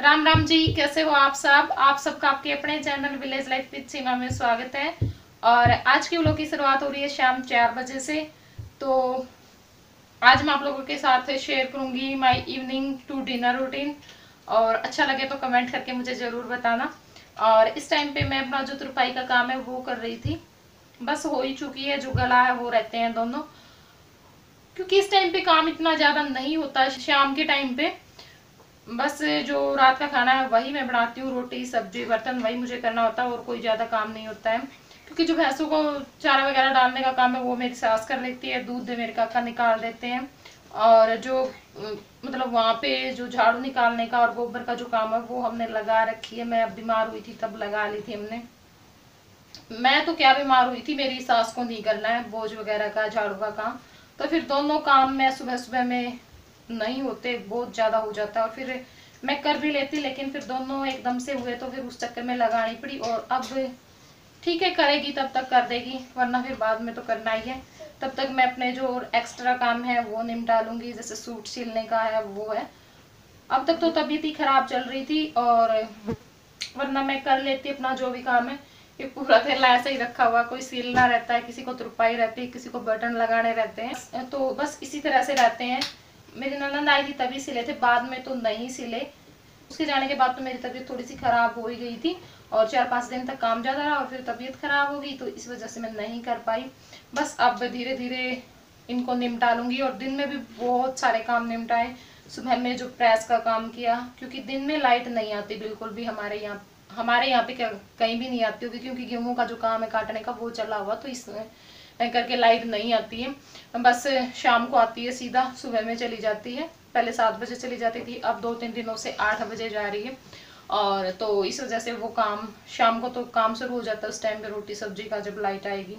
राम राम जी, कैसे हो आप सब। आप सबका आपके अपने चैनल विलेज लाइफ विद सीमा में स्वागत है। और आज की व्लॉग की शुरुआत हो रही है शाम 4 बजे से। तो आज मैं आप लोगों के साथ शेयर करूंगी my evening to dinner routine. और अच्छा लगे तो कमेंट करके मुझे जरूर बताना। और इस टाइम पे मैं अपना जो तुरपाई का काम है वो कर रही थी। बस हो ही चुकी है, जो गला है वो रहते हैं दोनों, क्योंकि इस टाइम पे काम इतना ज्यादा नहीं होता। शाम के टाइम पे बस जो रात का खाना है वही मैं बनाती हूँ, रोटी सब्जी बर्तन वही मुझे करना होता है और कोई ज्यादा काम नहीं होता है। क्योंकि जो भैंसों को चारा वगैरह डालने का काम है वो मेरी सास कर लेती है, दूध मेरे काका निकाल देते हैं। और जो मतलब वहाँ पे जो झाड़ू निकालने का और गोबर का जो काम है वो हमने लगा रखी है। मैं अब बीमार हुई थी तब लगा ली थी हमने। मैं तो क्या बीमार हुई थी, मेरी सास को नहीं करना है बोझ वगैरह का झाड़ू का काम। तो फिर दोनों काम मैं सुबह सुबह में नहीं होते, बहुत ज्यादा हो जाता है। और फिर मैं कर भी लेती, लेकिन फिर दोनों एकदम से हुए तो फिर उस चक्कर में लगानी पड़ी। और अब ठीक है, करेगी तब तक कर देगी, वरना फिर बाद में तो करना ही है। तब तक मैं अपने जो एक्स्ट्रा काम है वो निपटा लूंगी, जैसे सूट सिलने का है वो है। अब तक तो तबीयत ही खराब चल रही थी, और वरना मैं कर लेती अपना जो भी काम है। ये पूरा थैला ऐसे ही रखा हुआ, कोई सिलना रहता है, किसी को तुरपाई रहती है, किसी को बटन लगाने रहते हैं, तो बस इसी तरह से रहते हैं। मेरी ननद आई थी तभी सिले थे, बाद में तो नहीं सिले। उसके जाने के बाद तो मेरी तबीयत थोड़ी सी खराब हो ही गई थी, और 4-5 दिन तक काम ज्यादा रहा और फिर तबीयत खराब हो गई, तो इस वजह से मैं नहीं कर पाई। बस अब धीरे धीरे इनको निपटा लूंगी। और दिन में भी बहुत सारे काम निपटाए। सुबह में जो प्रेस का काम किया, क्योंकि दिन में लाइट नहीं आती बिल्कुल भी हमारे यहाँ पे कहीं भी नहीं आती होगी, क्योंकि गेहूं का जो काम है काटने का वो चला हुआ, तो इसमें करके लाइट नहीं आती है। बस शाम को आती है, सीधा सुबह में चली जाती है। पहले 7 बजे चली जाती थी, अब 2-3 दिनों से 8 बजे जा रही है। और तो इस वजह से वो काम शाम को तो काम शुरू हो जाता है उस टाइम पे, रोटी सब्जी का, जब लाइट आएगी।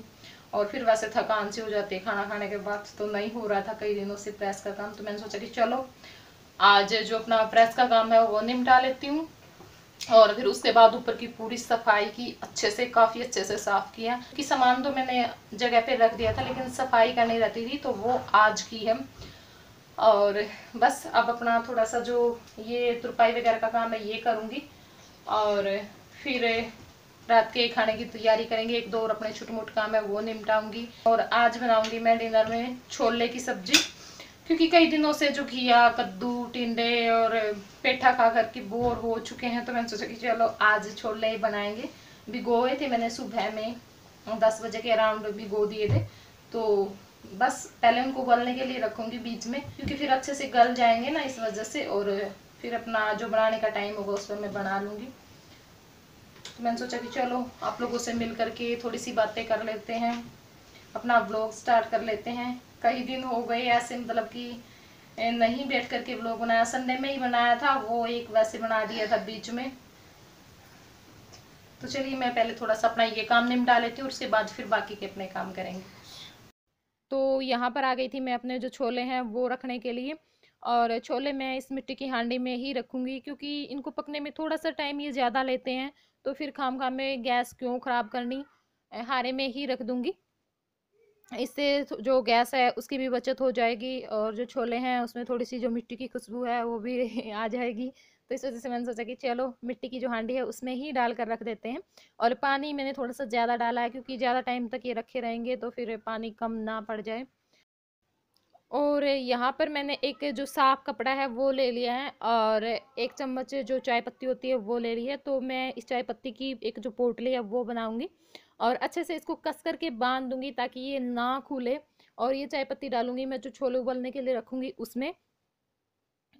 और फिर वैसे थकान सी हो जाती है खाना खाने के बाद, तो नहीं हो रहा था कई दिनों से प्रेस का काम। तो मैंने सोचा कि चलो आज जो अपना प्रेस का काम है वो निपटा लेती हूँ। और फिर उसके बाद ऊपर की पूरी सफाई की, अच्छे से काफी अच्छे से साफ किया, कि सामान तो मैंने जगह पे रख दिया था, लेकिन सफाई करनी रहती थी, तो वो आज की है। और बस अब अपना थोड़ा सा जो ये तुरपाई वगैरह का काम है ये करूंगी। और फिर रात के खाने की तैयारी करेंगे, एक दो और अपने छोटे मोटे काम है वो निपटाऊंगी। और आज बनाऊंगी मैं डिनर में छोले की सब्जी, क्योंकि कई दिनों से जो घिया कद्दू टिंडे और पेठा खा कर के बोर हो चुके हैं, तो मैंने सोचा कि चलो आज छोले ही बनाएंगे। भिगोए थे मैंने सुबह में 10 बजे के अराउंड भिगो दिए थे। तो बस पहले उनको उबलने के लिए रखूंगी बीच में, क्योंकि फिर अच्छे से गल जाएंगे ना, इस वजह से। और फिर अपना जो बनाने का टाइम होगा उस पर मैं बना लूंगी। तो मैंने सोचा कि चलो आप लोगों से मिल करके थोड़ी सी बातें कर लेते हैं, अपना व्लॉग स्टार्ट कर लेते हैं। कई दिन हो गए ऐसे, मतलब कि नहीं बैठ करके व्लॉग बनाया। संडे में ही बनाया था, वो एक वैसे बना दिया था बीच में। तो चलिए मैं पहले थोड़ा सा अपना ये काम निपटा लेती हूँ, उसके बाद फिर बाकी के अपने काम करेंगे। तो यहाँ पर आ गई थी मैं अपने जो छोले हैं वो रखने के लिए। और छोले मैं इस मिट्टी की हांडी में ही रखूँगी, क्योंकि इनको पकने में थोड़ा सा टाइम ये ज़्यादा लेते हैं। तो फिर खाम खाम में गैस क्यों ख़राब करनी, हारे में ही रख दूँगी। इससे जो गैस है उसकी भी बचत हो जाएगी, और जो छोले हैं उसमें थोड़ी सी जो मिट्टी की खुशबू है वो भी आ जाएगी। तो इस वजह से मैंने सोचा कि चलो मिट्टी की जो हांडी है उसमें ही डाल कर रख देते हैं। और पानी मैंने थोड़ा सा ज़्यादा डाला है, क्योंकि ज़्यादा टाइम तक ये रखे रहेंगे तो फिर पानी कम ना पड़ जाए। और यहाँ पर मैंने एक जो साफ कपड़ा है वो ले लिया है, और 1 चम्मच जो चाय पत्ती होती है वो ले ली है। तो मैं इस चाय पत्ती की एक जो पोटली है वो बनाऊंगी, और अच्छे से इसको कस करके बांध दूंगी ताकि ये ना खुले। और ये चाय पत्ती डालूंगी मैं जो छोले उबलने के लिए रखूंगी उसमें,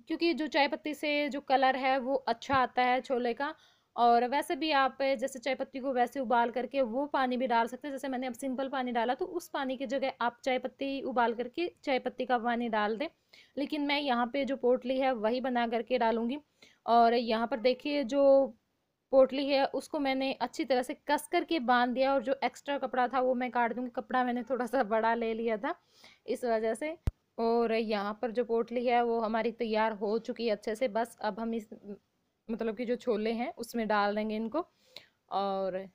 क्योंकि जो चाय पत्ती से जो कलर है वो अच्छा आता है छोले का। और वैसे भी आप जैसे चाय पत्ती को वैसे उबाल करके वो पानी भी डाल सकते हैं, जैसे मैंने अब सिंपल पानी डाला, तो उस पानी की जगह आप चाय पत्ती उबाल करके चाय पत्ती का पानी डाल दें। लेकिन मैं यहाँ पे जो पोटली है वही बना करके डालूंगी। और यहाँ पर देखिए जो पोटली है उसको मैंने अच्छी तरह से कस करके बांध दिया, और जो एक्स्ट्रा कपड़ा था वो मैं काट दूंगी। कपड़ा मैंने थोड़ा सा बड़ा ले लिया था इस वजह से। और यहाँ पर जो पोटली है वो हमारी तैयार हो चुकी है अच्छे से। बस अब हम इस मतलब कि जो छोले हैं उसमें डाल देंगे इनको, और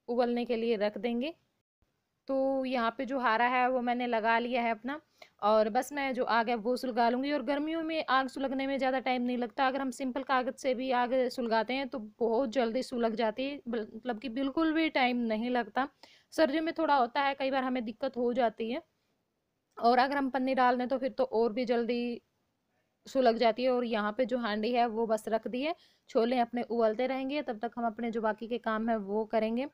उबलने के लिए रख देंगे। तो यहाँ पे जो हारा है वो मैंने लगा लिया है अपना। और बस मैं जो आग है वो सुलगा लूँगी। और गर्मियों में आग सुलगने में ज़्यादा टाइम नहीं लगता। अगर हम सिंपल कागज़ से भी आग सुलगाते हैं तो बहुत जल्दी सुलग जाती है, मतलब कि बिल्कुल भी टाइम नहीं लगता। सर्दियों में थोड़ा होता है, कई बार हमें दिक्कत हो जाती है। और अगर हम पन्नी डाल दें तो फिर तो और भी जल्दी सुलग जाती है। और यहाँ पे जो हांडी है वो बस रख दी है, छोले अपने उबलते रहेंगे, तब तक हम अपने जो बाकी के काम है वो करेंगे।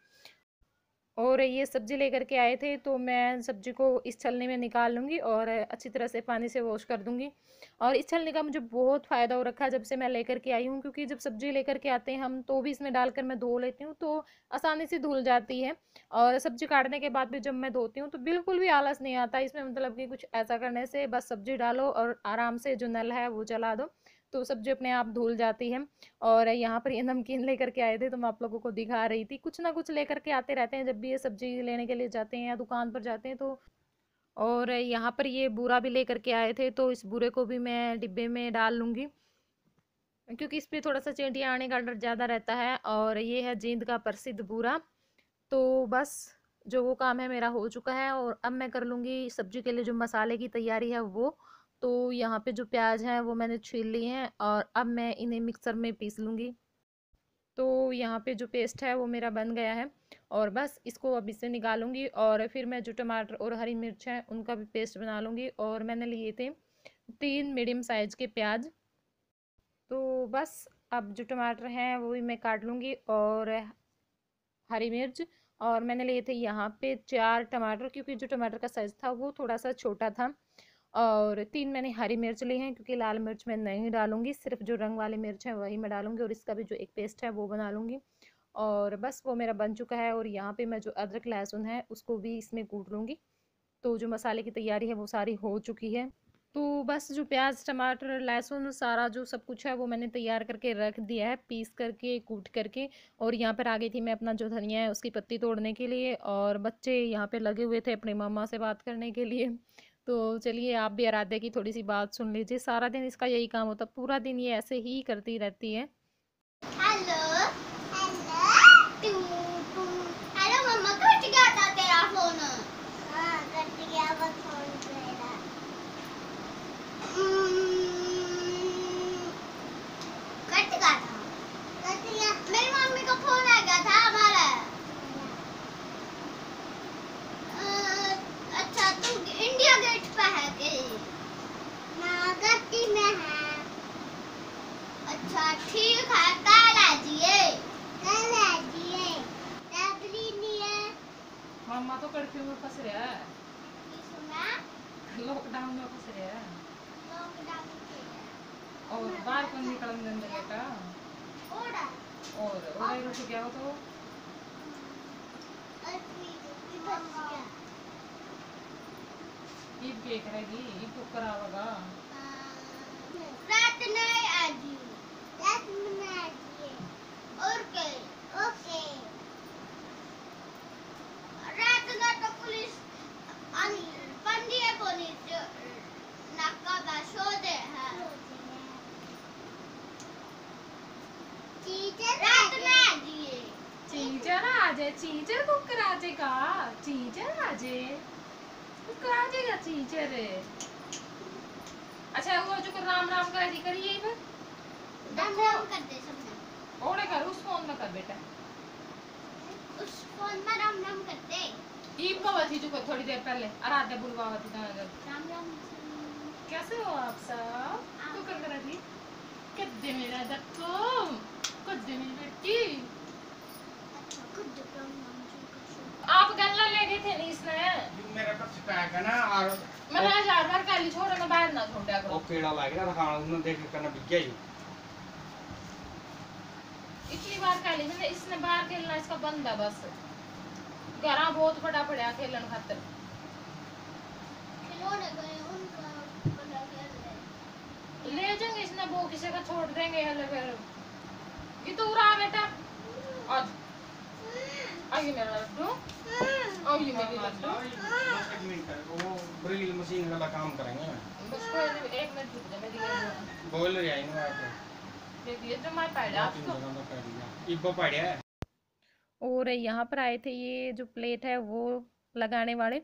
और ये सब्जी लेकर के आए थे तो मैं सब्जी को इस छलनी में निकाल लूँगी और अच्छी तरह से पानी से वॉश कर दूँगी। और इस छलनी का मुझे बहुत फ़ायदा हो रखा है जब से मैं लेकर के आई हूँ, क्योंकि जब सब्जी लेकर के आते हैं हम तो भी इसमें डालकर मैं धो लेती हूँ तो आसानी से धुल जाती है। और सब्जी काटने के बाद भी जब मैं धोती हूँ तो बिल्कुल भी आलस नहीं आता इसमें, मतलब कि कुछ ऐसा करने से। बस सब्जी डालो और आराम से जो नल है वो चला दो तो सब्जी अपने आप धुल जाती है। और यहाँ पर ये नमकीन लेकर के आए थे तो मैं आप लोगों को दिखा रही थी। कुछ ना कुछ लेकर के आते रहते हैं जब भी ये सब्जी लेने के लिए जाते हैं या दुकान पर जाते हैं तो। और यहाँ पर ये बूरा भी लेकर के आए थे तो इस बूरे को भी मैं डिब्बे में डाल लूँगी, क्योंकि इस पर थोड़ा सा चींटियाँ आने का डर ज़्यादा रहता है। और ये है जींद का प्रसिद्ध बूरा। तो बस जो वो काम है मेरा हो चुका है और अब मैं कर लूँगी सब्जी के लिए जो मसाले की तैयारी है वो। तो यहाँ पे जो प्याज हैं वो मैंने छील लिए हैं और अब मैं इन्हें मिक्सर में पीस लूँगी। तो यहाँ पे जो पेस्ट है वो मेरा बन गया है और बस इसको अब इससे निकालूंगी। और फिर मैं जो टमाटर और हरी मिर्च है उनका भी पेस्ट बना लूँगी। और मैंने लिए थे 3 मीडियम साइज़ के प्याज। तो बस अब जो टमाटर हैं वो भी मैं काट लूँगी और हरी मिर्च। और मैंने लिए थे यहाँ पे 4 टमाटर, क्योंकि जो टमाटर का साइज़ था वो थोड़ा सा छोटा था। और 3 मैंने हरी मिर्च ली हैं, क्योंकि लाल मिर्च मैं नहीं डालूंगी, सिर्फ जो रंग वाली मिर्च है वही मैं डालूंगी। और इसका भी जो एक पेस्ट है वो बना लूँगी। और बस वो मेरा बन चुका है। और यहाँ पे मैं जो अदरक लहसुन है उसको भी इसमें कूट लूँगी। तो जो मसाले की तैयारी है वो सारी हो चुकी है। तो बस जो प्याज टमाटर लहसुन सारा जो सब कुछ है वो मैंने तैयार करके रख दिया है, पीस करके कूट करके। और यहाँ पर आ गई थी मैं अपना जो धनिया है उसकी पत्ती तोड़ने के लिए। और बच्चे यहाँ पे लगे हुए थे अपनी मम्मा से बात करने के लिए। तो चलिए आप भी आराध्या की थोड़ी सी बात सुन लीजिए। सारा दिन इसका यही काम होता, पूरा दिन ये ऐसे ही करती रहती है। हेलो हेलो टू टू हेलो मम्मा, कट गया था तेरा फोन? हाँ कट गया वो फोन तेरा। कट गया था, कट गया। मेरी मम्मी का फोन आ गया था हमारा। अच्छा तू इंडिया गेट पे है के? ना गट्टी में है। अच्छा ठीक है, कल आजिए, कल आजिए। राबड़ी नहीं है। मम्मा तो कर्फ्यू में फंस रहा है, इसमें लॉकडाउन में फंस रहा है लॉकडाउन के और बाहर को निकलने देंगे बेटा। ओड़ा और रुक गया हो तो ईद केक रहेगी, ईद को करावेगा। रात नहीं आजी, रात में आजी। Okay okay. रात में तो पुलिस पंडिया पुलिस नाका सोते हैं। रात में आजी। चीजर आ जाए, चीजर को करा देगा, चीजर आ जाए करा देगा चीजर। अच्छा वो जो राम राम का दी करिए राम राम कर दे सबने। ओड़े कर उस फोन में कर बेटा, उस फोन में राम राम करते। ईब का वथी जो थोड़ी देर पहले आराध्या बुलवावती था। राम राम कैसे हो आप सब? तो कर करा थी कद्दे मेरा दक्को, कद्दे मेरी बेटी। अच्छा खुद आप गल्ला ले गए थे नहीं इसने मेरा कब से पैक है ना। और मैं आज हर बार काली छोड़ मैं बाहर ना छोड़ दिया करो। वो कीड़ा लग गया था खाना उन्होंने देख के करना बिक गया ही। इतनी बार काली मैंने, इसने बाहर खेलना इसका बंद है बस। घरा बहुत बड़ा पड़ा खेलन खातर। खिलौने गए उनका बड़ा खेल ले जाएंगे इसने, वो किसी का छोड़ देंगे। हले फिर ये तो उड़ा बेटा आज आइए मेरा लड्डू, आइए मेरी लड्डू। एक मिनट वो ड्रिल मशीन वाला काम करेंगे। बस कोई एक मिनट रुक जा, मैं दिखा बोल रही है ना आप देखिए जो मैं पड़ा आपको। इब्बो पड़ा है। और यहाँ पर आए थे ये जो प्लेट है वो लगाने वाले।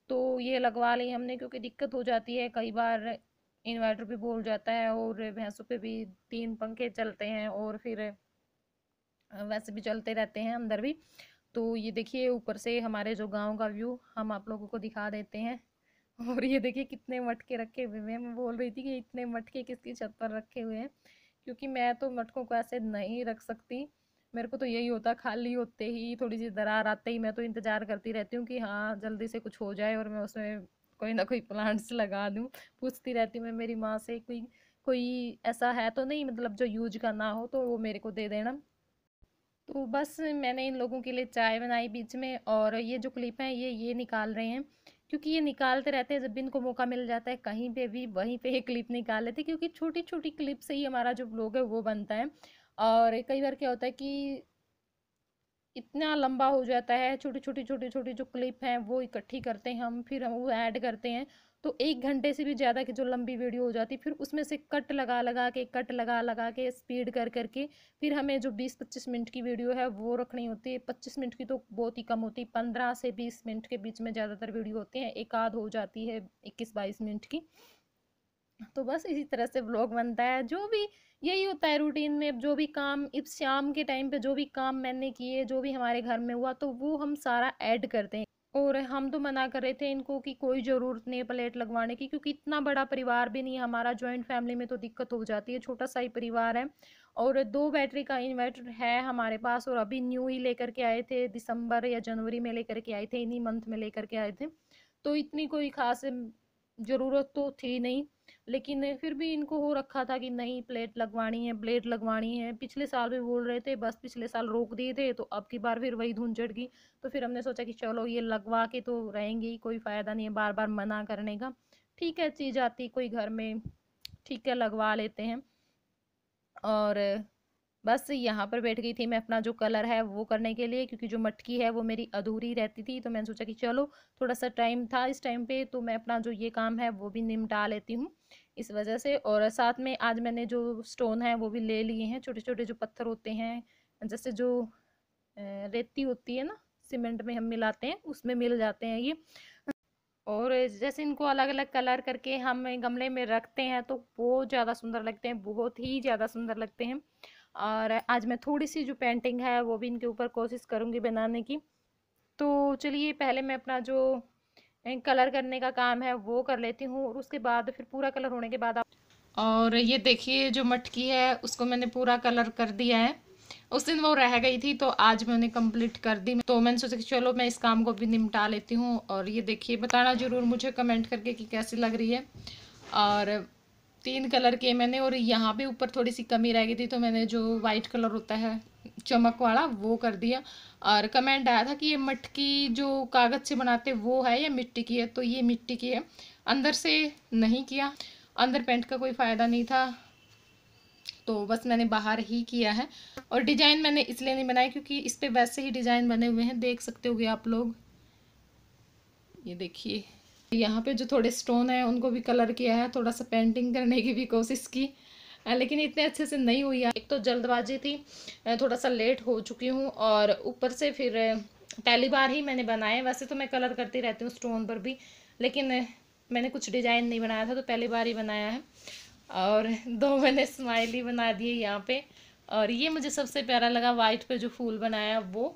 तो ये लगवा ली हमने, क्योंकि दिक्कत हो जाती है कई बार, इन्वर्टर भी बोल जाता है और भैंसों पे भी 3 पंखे चलते हैं और फिर वैसे भी चलते रहते हैं अंदर भी। तो ये देखिए ऊपर से हमारे जो गांव का व्यू हम आप लोगों को दिखा देते हैं। और ये देखिए कितने मटके रखे हुए हैं। मैं बोल रही थी कि इतने मटके किसकी छत पर रखे हुए हैं, क्योंकि मैं तो मटकों को ऐसे नहीं रख सकती। मेरे को तो यही होता, खाली होते ही थोड़ी सी दरार आते ही मैं तो इंतजार करती रहती हूँ कि हाँ जल्दी से कुछ हो जाए और मैं उसमें कोई ना कोई प्लांट्स लगा दूँ। पूछती रहती हूँ मैं मेरी माँ से, कोई कोई ऐसा है तो नहीं मतलब जो यूज का ना हो, तो वो मेरे को दे देना। तो बस मैंने इन लोगों के लिए चाय बनाई बीच में, और ये जो क्लिप है ये निकाल रहे हैं, क्योंकि ये निकालते रहते हैं जब भी इनको मौका मिल जाता है कहीं पे भी, वहीं पे ये क्लिप निकाल लेते हैं, क्योंकि छोटी छोटी क्लिप से ही हमारा जो ब्लॉग है वो बनता है। और कई बार क्या होता है कि इतना लंबा हो जाता है, छोटी छोटी जो क्लिप हैं वो इकट्ठी करते हैं हम, फिर हम वो ऐड करते हैं, तो 1 घंटे से भी ज़्यादा की जो लंबी वीडियो हो जाती है, फिर उसमें से कट लगा लगा के स्पीड कर करके फिर हमें जो 20-25 मिनट की वीडियो है वो रखनी होती है। 25 मिनट की तो बहुत ही कम होती है, 15 से 20 मिनट के बीच में ज़्यादातर वीडियो होती हैं, एक आध हो जाती है 21-22 मिनट की। तो बस इसी तरह से व्लॉग बनता है, जो भी यही होता है रूटीन में, जो भी काम इस शाम के टाइम पे जो भी काम मैंने किए, जो भी हमारे घर में हुआ, तो वो हम सारा ऐड करते हैं। और हम तो मना कर रहे थे इनको कि कोई ज़रूरत नहीं है प्लेट लगवाने की, क्योंकि इतना बड़ा परिवार भी नहीं है हमारा, जॉइंट फैमिली में तो दिक्कत हो जाती है, छोटा सा ही परिवार है। और 2 बैटरी का इन्वर्टर है हमारे पास, और अभी न्यू ही लेकर के आए थे, दिसंबर या जनवरी में लेकर के आए थे, इन्हीं मंथ में लेकर के आए थे। तो इतनी कोई खास ज़रूरत तो थी नहीं, लेकिन फिर भी इनको हो रखा था कि नहीं प्लेट लगवानी है, प्लेट लगवानी है। पिछले साल भी बोल रहे थे, बस पिछले साल रोक दिए थे, तो अब की बार फिर वही धुन चढ़ गई। तो फिर हमने सोचा कि चलो ये लगवा के तो रहेंगे ही, कोई फ़ायदा नहीं है बार बार मना करने का। ठीक है, चीज़ आती कोई घर में, ठीक है लगवा लेते हैं। और बस यहाँ पर बैठ गई थी मैं अपना जो कलर है वो करने के लिए, क्योंकि जो मटकी है वो मेरी अधूरी रहती थी, तो मैंने सोचा कि चलो थोड़ा सा टाइम था इस टाइम पे, तो मैं अपना जो ये काम है वो भी निपटा लेती हूँ इस वजह से। और साथ में आज मैंने जो स्टोन है वो भी ले लिए हैं, छोटे छोटे जो पत्थर होते हैं, जैसे जो रेती होती है ना, सीमेंट में हम मिलाते हैं उसमें मिल जाते हैं ये। और जैसे इनको अलग अलग कलर करके हम गमले में रखते हैं तो बहुत ज़्यादा सुंदर लगते हैं, बहुत ही ज़्यादा सुंदर लगते हैं। और आज मैं थोड़ी सी जो पेंटिंग है वो भी इनके ऊपर कोशिश करूँगी बनाने की। तो चलिए पहले मैं अपना जो कलर करने का काम है वो कर लेती हूँ, और उसके बाद फिर पूरा कलर होने के बाद आप। और ये देखिए जो मटकी है उसको मैंने पूरा कलर कर दिया है। उस दिन वो रह गई थी तो आज मैंने कंप्लीट कर दी, तो मैंने सोचा कि चलो मैं इस काम को भी निपटा लेती हूँ। और ये देखिए बताना ज़रूर मुझे कमेंट करके कि कैसी लग रही है। और 3 कलर किए मैंने, और यहाँ पे ऊपर थोड़ी सी कमी रह गई थी, तो मैंने जो वाइट कलर होता है चमक वाला वो कर दिया। और कमेंट आया था कि ये मटकी जो कागज़ से बनाते वो है या मिट्टी की है, तो ये मिट्टी की है, अंदर से नहीं किया, अंदर पेंट का कोई फ़ायदा नहीं था, तो बस मैंने बाहर ही किया है। और डिज़ाइन मैंने इसलिए नहीं बनाया क्योंकि इस पे वैसे ही डिज़ाइन बने हुए हैं, देख सकते होगे आप लोग। ये देखिए यहाँ पे जो थोड़े स्टोन है उनको भी कलर किया है, थोड़ा सा पेंटिंग करने की भी कोशिश की, लेकिन इतने अच्छे से नहीं हुई है। एक तो जल्दबाजी थी, थोड़ा सा लेट हो चुकी हूँ, और ऊपर से फिर पहली बार ही मैंने बनाए। वैसे तो मैं कलर करती रहती हूँ स्टोन पर भी, लेकिन मैंने कुछ डिज़ाइन नहीं बनाया था तो पहली बार ही बनाया है। और 2 मैंने स्माइली बना दिए यहाँ पे, और ये मुझे सबसे प्यारा लगा वाइट पे जो फूल बनाया वो।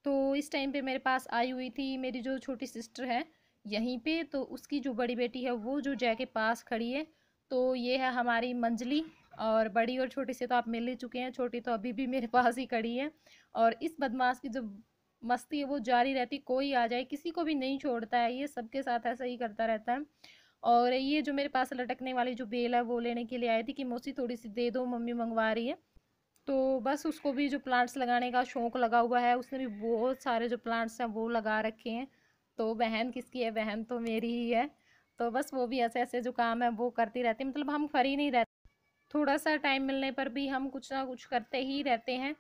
तो इस टाइम पे मेरे पास आई हुई थी मेरी जो छोटी सिस्टर है यहीं पे, तो उसकी जो बड़ी बेटी है वो जो जय के पास खड़ी है। तो ये है हमारी मंजली, और बड़ी और छोटी से तो आप मिल ही चुके हैं, छोटी तो अभी भी मेरे पास ही खड़ी है। और इस बदमाश की जो मस्ती है वो जारी रहती, कोई आ जाए किसी को भी नहीं छोड़ता है, ये सबके साथ ऐसा ही करता रहता है। और ये जो मेरे पास लटकने वाली जो बेल है वो लेने के लिए आई थी कि मौसी थोड़ी सी दे दो, मम्मी मंगवा रही है। तो बस उसको भी जो प्लांट्स लगाने का शौक लगा हुआ है, उसने भी बहुत सारे जो प्लांट्स हैं वो लगा रखे हैं। तो बहन किसकी है, बहन तो मेरी ही है। तो बस वो भी ऐसे ऐसे जो काम है वो करती रहती है, मतलब हम फ्री नहीं रहते, थोड़ा सा टाइम मिलने पर भी हम कुछ ना कुछ करते ही रहते हैं।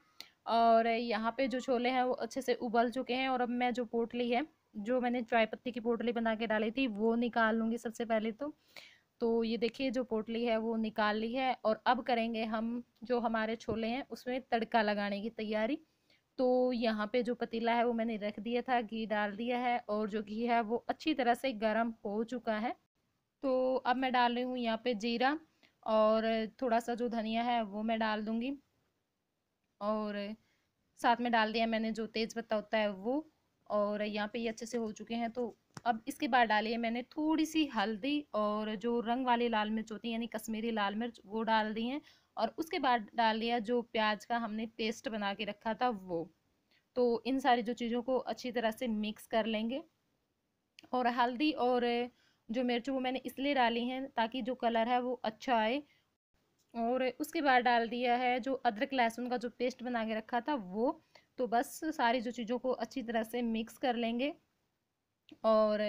और यहाँ पे जो छोले हैं वो अच्छे से उबल चुके हैं, और अब मैं जो पोटली है, जो मैंने चाय पत्ती की पोटली बना के डाली थी वो निकाल लूँगी सबसे पहले तो ये देखिए जो पोटली है वो निकाल ली है, और अब करेंगे हम जो हमारे छोले हैं उसमें तड़का लगाने की तैयारी। तो यहाँ पे जो पतीला है वो मैंने रख दिया था, घी डाल दिया है और जो घी है वो अच्छी तरह से गर्म हो चुका है। तो अब मैं डाल रही हूँ यहाँ पे जीरा और थोड़ा सा जो धनिया है वो मैं डाल दूँगी, और साथ में डाल दिया मैंने जो तेज़ पत्ता होता है वो। और यहाँ पे ये अच्छे से हो चुके हैं। तो अब इसके बाद डाली है मैंने थोड़ी सी हल्दी और जो रंग वाली लाल मिर्च होती है यानी कश्मीरी लाल मिर्च, वो डाल दी है। और उसके बाद डाल दिया जो प्याज का हमने पेस्ट बना के रखा था वो। तो इन सारी जो चीज़ों को अच्छी तरह से मिक्स कर लेंगे। और हल्दी और जो मिर्च वो मैंने इसलिए डाली हैं ताकि जो कलर है वो अच्छा आए। और उसके बाद डाल दिया है जो अदरक लहसुन का जो पेस्ट बना के रखा था वो। तो बस सारी जो चीज़ों को अच्छी तरह से मिक्स कर लेंगे। और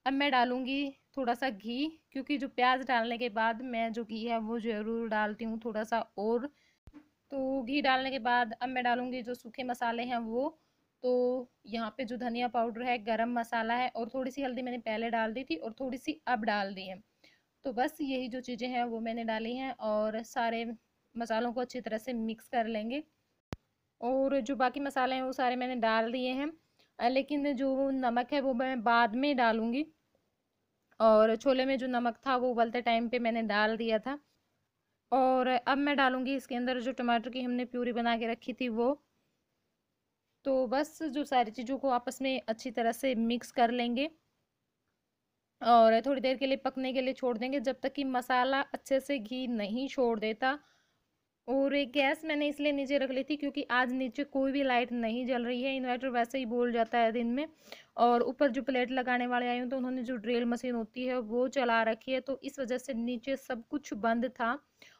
अब मैं डालूँगी थोड़ा सा घी, क्योंकि जो प्याज डालने के बाद मैं जो घी है वो ज़रूर डालती हूँ थोड़ा सा। और तो घी डालने के बाद अब मैं डालूँगी जो सूखे मसाले हैं वो। तो यहाँ पे जो धनिया पाउडर है, गरम मसाला है, और थोड़ी सी हल्दी मैंने पहले डाल दी थी और थोड़ी सी अब डाल दी है। तो बस यही जो चीज़ें हैं वो मैंने डाली हैं और सारे मसालों को अच्छी तरह से मिक्स कर लेंगे। और जो बाकी मसाले हैं वो सारे मैंने डाल दिए हैं, लेकिन जो नमक है वो मैं बाद में डालूँगी। और छोले में जो नमक था वो उबलते टाइम पे मैंने डाल दिया था। और अब मैं डालूँगी इसके अंदर जो टमाटर की हमने प्यूरी बना के रखी थी वो। तो बस जो सारी चीज़ों को आपस में अच्छी तरह से मिक्स कर लेंगे और थोड़ी देर के लिए पकने के लिए छोड़ देंगे जब तक कि मसाला अच्छे से घी नहीं छोड़ देता। और एक गैस मैंने इसलिए नीचे रख ली थी क्योंकि आज नीचे कोई भी लाइट नहीं जल रही है, इन्वर्टर वैसे ही बोल जाता है दिन में। और ऊपर जो प्लेट लगाने वाले आए हैं तो उन्होंने जो ड्रिल मशीन होती है वो चला रखी है, तो इस वजह से नीचे सब कुछ बंद था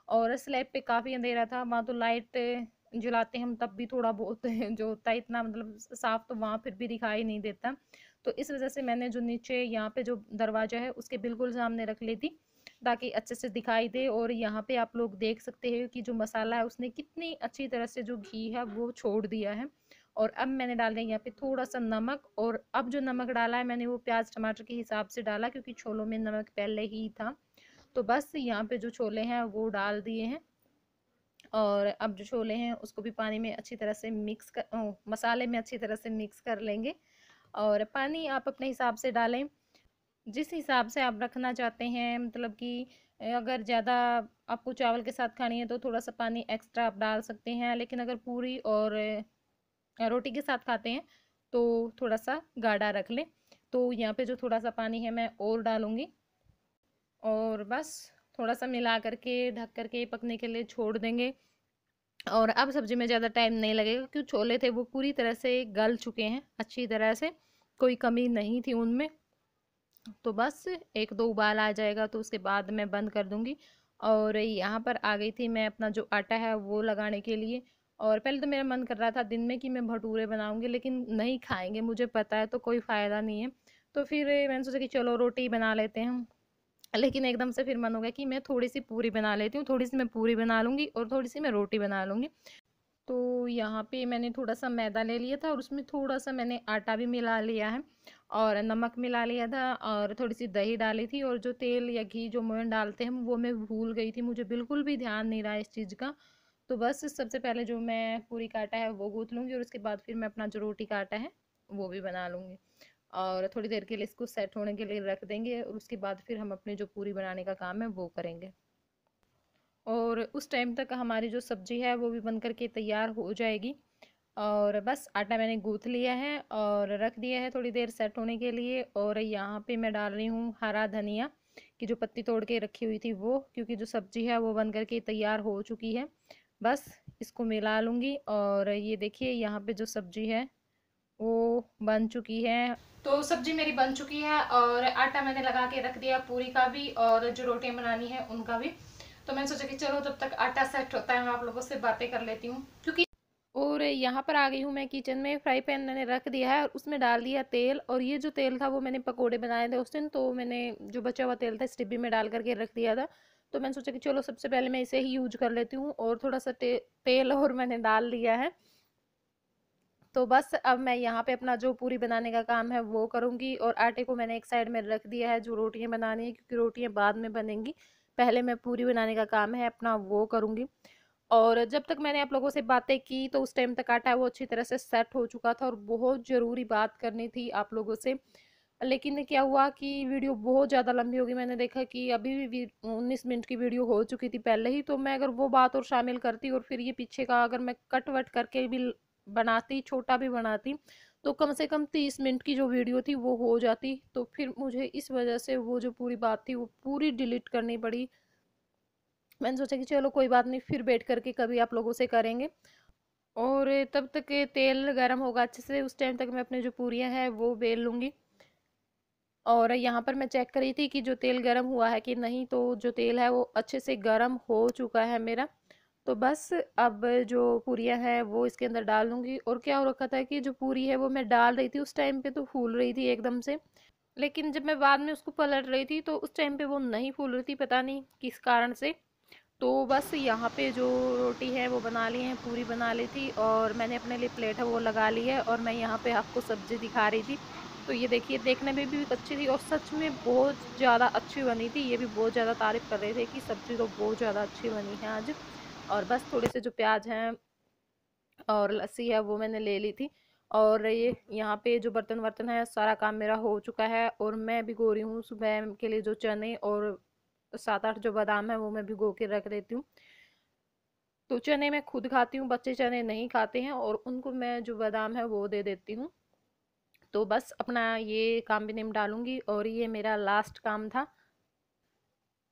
और स्लैब पे काफ़ी अंधेरा था। वहाँ तो लाइट जलाते हम तब भी थोड़ा बहुत जो होता है इतना मतलब साफ तो वहाँ फिर भी दिखाई नहीं देता। तो इस वजह से मैंने जो नीचे यहाँ पे जो दरवाज़ा है उसके बिल्कुल सामने रख ली थी ताकि अच्छे से दिखाई दे। और यहाँ पे आप लोग देख सकते हैं कि जो मसाला है उसने कितनी अच्छी तरह से जो घी है वो छोड़ दिया है। और अब मैंने डाल दिया यहाँ पे थोड़ा सा नमक, और अब जो नमक डाला है मैंने वो प्याज टमाटर के हिसाब से डाला क्योंकि छोलों में नमक पहले ही था। तो बस यहाँ पे जो छोले हैं वो डाल दिए हैं और अब जो छोले हैं उसको भी पानी में अच्छी तरह से मसाले में अच्छी तरह से मिक्स कर लेंगे। और पानी आप अपने हिसाब से डालें जिस हिसाब से आप रखना चाहते हैं, मतलब कि अगर ज़्यादा आपको चावल के साथ खानी है तो थोड़ा सा पानी एक्स्ट्रा आप डाल सकते हैं, लेकिन अगर पूरी और रोटी के साथ खाते हैं तो थोड़ा सा गाढ़ा रख लें। तो यहाँ पे जो थोड़ा सा पानी है मैं और डालूँगी और बस थोड़ा सा मिला करके ढक करके पकने के लिए छोड़ देंगे। और अब सब्ज़ी में ज़्यादा टाइम नहीं लगेगा क्योंकि छोले थे वो पूरी तरह से गल चुके हैं अच्छी तरह से, कोई कमी नहीं थी उनमें। तो बस एक दो उबाल आ जाएगा तो उसके बाद मैं बंद कर दूंगी। और यहाँ पर आ गई थी मैं अपना जो आटा है वो लगाने के लिए। और पहले तो मेरा मन कर रहा था दिन में कि मैं भटूरे बनाऊंगी, लेकिन नहीं खाएंगे मुझे पता है तो कोई फ़ायदा नहीं है। तो फिर मैंने सोचा कि चलो रोटी बना लेते हैं। लेकिन एकदम से फिर मन हो गया कि मैं थोड़ी सी पूरी बना लेती हूँ, थोड़ी सी मैं पूरी बना लूँगी और थोड़ी सी मैं रोटी बना लूँगी। तो यहाँ पे मैंने थोड़ा सा मैदा ले लिया था और उसमें थोड़ा सा मैंने आटा भी मिला लिया है और नमक मिला लिया था और थोड़ी सी दही डाली थी। और जो तेल या घी जो मोयन डालते हैं वो मैं भूल गई थी, मुझे बिल्कुल भी ध्यान नहीं रहा इस चीज़ का। तो बस सबसे पहले जो मैं पूरी का आटा है वो गूँथ लूँगी और उसके बाद फिर मैं अपना जो रोटी का आटा है वो भी बना लूँगी। और थोड़ी देर के लिए इसको सेट होने के लिए रख देंगे और उसके बाद फिर हम अपने जो पूरी बनाने का काम है वो करेंगे। और उस टाइम तक हमारी जो सब्ज़ी है वो भी बन कर के तैयार हो जाएगी। और बस आटा मैंने गूँथ लिया है और रख दिया है थोड़ी देर सेट होने के लिए। और यहाँ पे मैं डाल रही हूँ हरा धनिया की जो पत्ती तोड़ के रखी हुई थी वो, क्योंकि जो सब्ज़ी है वो बन कर के तैयार हो चुकी है। बस इसको मिला लूँगी और ये देखिए यहाँ पे जो सब्ज़ी है वो बन चुकी है। तो सब्जी मेरी बन चुकी है और आटा मैंने लगा के रख दिया पूरी का भी और जो रोटियां बनानी है उनका भी। तो मैंने सोचा कि चलो जब तक आटा सेट होता है मैं आप लोगों से बातें कर लेती हूँ क्योंकि। और यहाँ पर आ गई हूँ मैं किचन में। फ्राई पैन मैंने रख दिया है और उसमें डाल दिया तेल। और ये जो तेल था वो मैंने पकोड़े बनाए थे उस दिन, तो मैंने जो बचा हुआ तेल था इस डिब्बी में डाल करके रख दिया था। तो मैंने सोचा कि चलो सबसे पहले मैं इसे ही यूज कर लेती हूँ और थोड़ा सा तेल और मैंने डाल दिया है। तो बस अब मैं यहाँ पे अपना जो पूरी बनाने का काम है वो करूँगी और आटे को मैंने एक साइड में रख दिया है जो रोटियाँ बनानी है, क्योंकि रोटियाँ बाद में बनेंगी, पहले मैं पूरी बनाने का काम है अपना वो करूँगी। और जब तक मैंने आप लोगों से बातें की तो उस टाइम तक आटा वो अच्छी तरह से सेट हो चुका था और बहुत ज़रूरी बात करनी थी आप लोगों से। लेकिन क्या हुआ कि वीडियो बहुत ज़्यादा लंबी होगी। मैंने देखा कि अभी भी 19 मिनट की वीडियो हो चुकी थी पहले ही, तो मैं अगर वो बात और शामिल करती और फिर ये पीछे का अगर मैं कट वट करके भी बनाती, छोटा भी बनाती, तो कम से कम 30 मिनट की जो वीडियो थी वो हो जाती। तो फिर मुझे इस वजह से वो जो पूरी बात थी वो पूरी डिलीट करनी पड़ी। मैंने सोचा कि चलो कोई बात नहीं, फिर बैठ करके कभी आप लोगों से करेंगे। और तब तक तेल गर्म होगा अच्छे से, उस टाइम तक मैं अपनी जो पूरियाँ हैं वो बेल लूँगी। और यहाँ पर मैं चेक कर रही थी कि जो तेल गर्म हुआ है कि नहीं, तो जो तेल है वो अच्छे से गर्म हो चुका है मेरा। तो बस अब जो पूरियाँ हैं वो इसके अंदर डाल दूँगी। और क्या हो रखा था कि जो पूरी है वो मैं डाल रही थी उस टाइम पे तो फूल रही थी एकदम से, लेकिन जब मैं बाद में उसको पलट रही थी तो उस टाइम पे वो नहीं फूल रही थी, पता नहीं किस कारण से। तो बस यहाँ पे जो रोटी है वो बना ली है, पूरी बना ली थी और मैंने अपने लिए प्लेट है वो लगा ली है और मैं यहाँ पे आपको सब्जी दिखा रही थी। तो ये देखिए, देखने में भी अच्छी थी और सच में बहुत ज़्यादा अच्छी बनी थी। ये भी बहुत ज़्यादा तारीफ़ कर रहे थे कि सब्जी तो बहुत ज़्यादा अच्छी बनी है आज। और बस थोड़े से जो प्याज हैं और लस्सी है वो मैंने ले ली थी। और ये यहाँ पे जो बर्तन वर्तन है सारा काम मेरा हो चुका है और मैं भिगो रही हूँ सुबह के लिए जो चने और 7-8 जो बादाम है वो मैं भिगो के रख देती हूँ। तो चने मैं खुद खाती हूँ, बच्चे चने नहीं खाते हैं और उनको मैं जो बादाम है वो दे देती हूँ। तो बस अपना ये काम भी निपटा लूँगी और ये मेरा लास्ट काम था।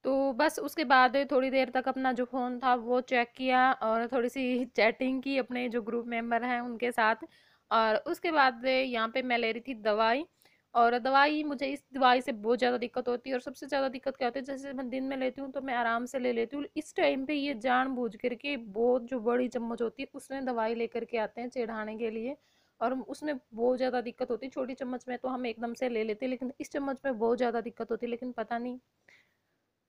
तो बस उसके बाद थोड़ी देर तक अपना जो फ़ोन था वो चेक किया और थोड़ी सी चैटिंग की अपने जो ग्रुप मेंबर हैं उनके साथ। और उसके बाद यहाँ पे मैं ले रही थी दवाई। और दवाई, मुझे इस दवाई से बहुत ज़्यादा दिक्कत होती है और सबसे ज़्यादा दिक्कत क्या होती है, जैसे मैं दिन में लेती हूँ तो मैं आराम से ले लेती हूँ, इस टाइम पे ये जानबूझ करके बहुत जो बड़ी चम्मच होती है उसमें दवाई लेकर के आते हैं चढ़ाने के लिए। और उसमें बहुत ज़्यादा दिक्कत होती है। छोटी चम्मच में तो हम एकदम से ले लेते हैं, लेकिन इस चम्मच में बहुत ज़्यादा दिक्कत होती है। लेकिन पता नहीं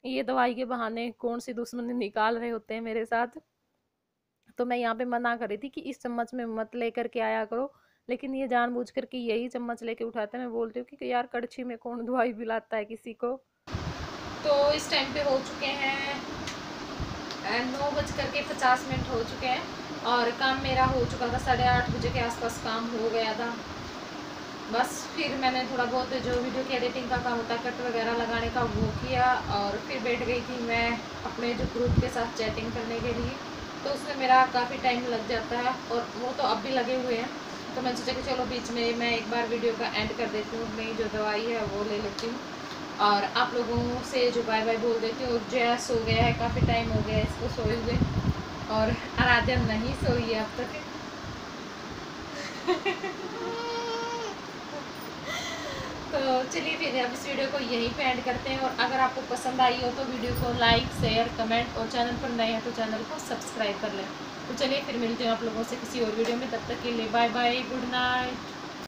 ये दवाई के बहाने कौन सी दुश्मनी निकाल रहे होते हैं मेरे साथ। तो मैं यहाँ पे मना कर रही थी कि इस चम्मच में मत लेकर के आया करो, लेकिन ये जानबूझ करके यही चम्मच लेके उठाते हैं। मैं बोलती हूँ कि यार कड़छी में कौन दवाई पिलाता है किसी को। तो इस टाइम पे हो चुके हैं 9:50 हो चुके हैं और काम मेरा हो चुका था 8:30 बजे के आसपास काम हो गया था। बस फिर मैंने थोड़ा बहुत जो वीडियो की एडिटिंग का काम होता है, कट वगैरह लगाने का, वो किया और फिर बैठ गई थी मैं अपने जो ग्रुप के साथ चैटिंग करने के लिए। तो उसमें मेरा काफ़ी टाइम लग जाता है और वो तो अब भी लगे हुए हैं। तो मैं सोचा कि चलो बीच में मैं एक बार वीडियो का एंड कर देती हूँ, मेरी जो दवाई है वो ले लेती हूँ और आप लोगों से जो बाय बाय बोल देती हूँ। जया सो गया है, काफ़ी टाइम हो गया है इसको सोए हुए और आराध्या नहीं सोई है अब तक। तो चलिए फिर अब इस वीडियो को यहीं पे एंड करते हैं। और अगर आपको पसंद आई हो तो वीडियो को लाइक, शेयर, कमेंट और चैनल पर नए हैं तो चैनल को सब्सक्राइब कर लें। तो चलिए फिर मिलते हैं आप लोगों से किसी और वीडियो में, तब तक के लिए बाय बाय, गुड नाइट।